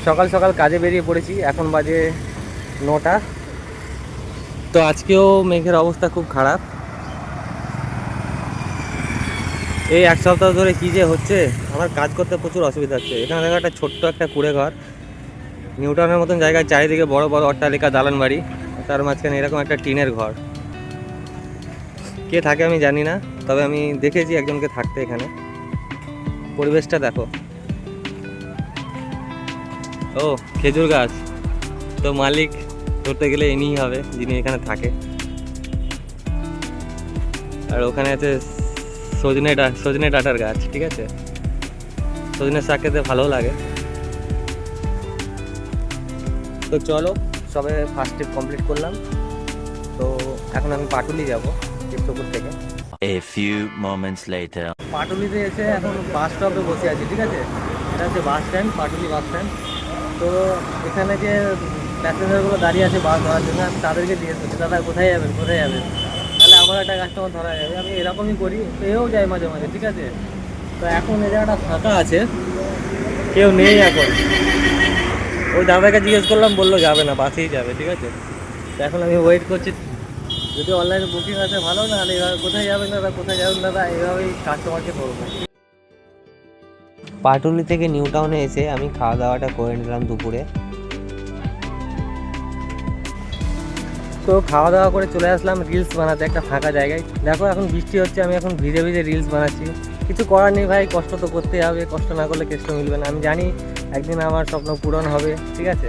সকাল সকাল কাজে বেরিয়ে পড়েছি, এখন বাজে 9টা। তো আজকেও মেঘের অবস্থা খুব খারাপ। এই এক সপ্তাহ ধরে কী যে হচ্ছে, আমার কাজ করতে প্রচুর অসুবিধা হচ্ছে। এখানে দেখো একটা ছোট্ট একটা কুড়ে ঘর, নিউটাউনের মতন জায়গায়, চারিদিকে বড় বড় অট্টালিকা, দালান বাড়ি, তার মাঝখানে এরকম একটা টিনের ঘর। কে থাকে আমি জানি না, তবে আমি দেখেছি একজনকে থাকতে এখানে। পরিবেশটা দেখো। ও, খেজুর গাছ। তো মালিক ধরতে গেলে ইনিই হবে যিনি এখানে থাকে। আর ওখানে আছে সজনে ডাঁটার গাছ, ঠিক আছে। সজনের শাক খেতে ভালো লাগে। তো চলো, সবে ফার্স্ট ট্রিপ কমপ্লিট করলাম। তো এখন আমি পাটুলি যাব কৃষ্ণপুর থেকে। A few moments later. পাটুলিতে এসে এখন বাস স্টপে বসে আছি, ঠিক আছে। এটা হচ্ছে bus stand, Patuli bus stand. তো এখানে যে প্যাসেঞ্জারগুলো দাঁড়িয়ে আছে বাস ধরার জন্য, আমি তাদেরকে জিজ্ঞেস করছি, দাদা কোথায় যাবেন কোথায় যাবেন। তাহলে আমার একটা কাস্টমার ধরা যাবে। আমি এরকমই করি, পেয়েও যাই মাঝে মাঝে, ঠিক আছে। তো এখন এই জায়গাটা ফাঁকা আছে, কেউ নেই এখন। ওই দাদাকে জিজ্ঞেস করলাম, বললো যাবে না, বাসেই যাবে, ঠিক আছে। তো এখন আমি ওয়েট করছি, যদি অনলাইনে বুকিং আছে ভালো, না হলে এবার কোথায় যাবেন দাদা কোথায় যাবেন দাদা, এইভাবেই কাস্টমারকে ধরবো। পাটুলি থেকে নিউ টাউনে এসে আমি খাওয়া দাওয়াটা করে নিলাম দুপুরে। তো খাওয়া দাওয়া করে চলে আসলাম রিলস বানাতে একটা ফাঁকা জায়গায়। দেখো এখন বৃষ্টি হচ্ছে, আমি এখন ভিজে ভিজে রিলস বানাচ্ছি। কিছু করার নেই ভাই, কষ্ট তো করতেই হবে, কষ্ট না করলে কেষ্ট মিলবে না। আমি জানি একদিন আমার স্বপ্ন পূরণ হবে, ঠিক আছে।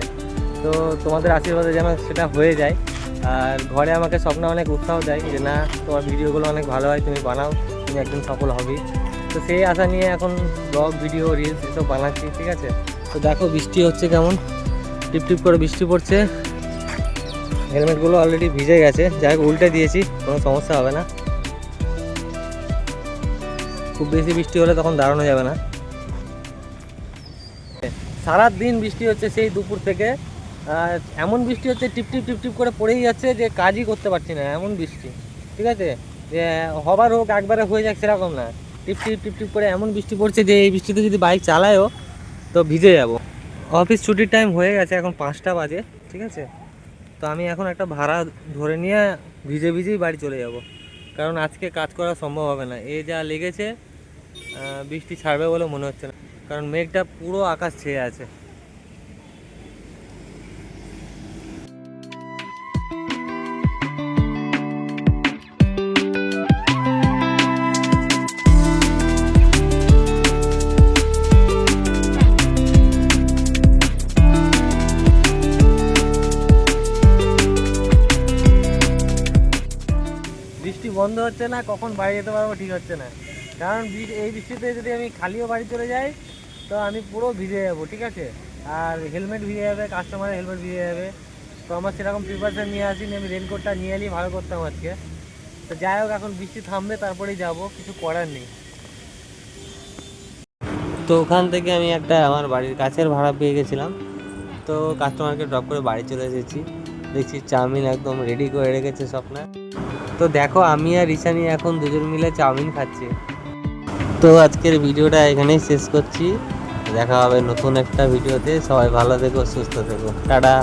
তো তোমাদের আশীর্বাদে যেন সেটা হয়ে যায়। আর ঘরে আমাকে স্বপ্ন অনেক উৎসাহ দেয় যে না, তোমার ভিডিওগুলো অনেক ভালো হয়, তুমি বানাও, তুমি একদিন সফল হবেই। তো সেই আশা নিয়ে এখন ব্লগ ভিডিও রিলস এসব বানাচ্ছি, ঠিক আছে। তো দেখো বৃষ্টি হচ্ছে কেমন, টিপ টিপ করে বৃষ্টি পড়ছে। হেলমেটগুলো অলরেডি ভিজে গেছে, যাই হোক উল্টে দিয়েছি, কোনো সমস্যা হবে না। খুব বেশি বৃষ্টি হলে তখন দাঁড়ানো যাবে না। সারা দিন বৃষ্টি হচ্ছে সেই দুপুর থেকে। এমন বৃষ্টি হচ্ছে টিপ টিপ টিপ টিপ করে পড়েই যাচ্ছে যে কাজই করতে পারছি না, এমন বৃষ্টি, ঠিক আছে। যে হবার হোক একবারে হয়ে যাক সেরকম না, টিপ টিপ টিপ টিপ করে এমন বৃষ্টি পড়ছে যে এই বৃষ্টিতে যদি বাইক চালায়ও তো ভিজে যাব। অফিস ছুটির টাইম হয়ে গেছে, এখন 5টা বাজে, ঠিক আছে। তো আমি এখন একটা ভাড়া ধরে নিয়ে ভিজে ভিজেই বাড়ি চলে যাব, কারণ আজকে কাজ করা সম্ভব হবে না। এই যা লেগেছে, বৃষ্টি ছাড়বে বলে মনে হচ্ছে না, কারণ মেঘটা পুরো আকাশ ছেয়ে আছে। বৃষ্টি বন্ধ হচ্ছে না, কখন বাড়ি যেতে পারবো ঠিক হচ্ছে না। কারণ এই বৃষ্টিতে যদি আমি খালিও বাড়ি চলে যাই তো আমি পুরো ভিজে যাবো, ঠিক আছে। আর হেলমেট ভিজে যাবে, কাস্টমারের হেলমেট ভিজে যাবে। তো আমার সেরকম প্রিপারেশন নিয়ে আসিনি, আমি রেনকোটটা নিয়ে এলেই ভালো করতাম আজকে। তো যাই হোক, এখন বৃষ্টি থামবে তারপরেই যাব, কিছু করার নেই। তো ওখান থেকে আমি একটা আমার বাড়ির কাছের ভাড়া পেয়ে গেছিলাম। তো কাস্টমারকে ড্রপ করে বাড়ি চলে এসেছি। দেখছি চাউমিন একদম রেডি করে রেখেছে স্বপ্না। তো দেখো আমি আর ঈশানী এখন দুজন মিলে চাউমিন খাচ্ছি। তো আজকের ভিডিওটা এখানেই শেষ করছি, দেখা হবে নতুন একটা ভিডিওতে। সবাই ভালো থেকো, সুস্থ থেকো, টাটা।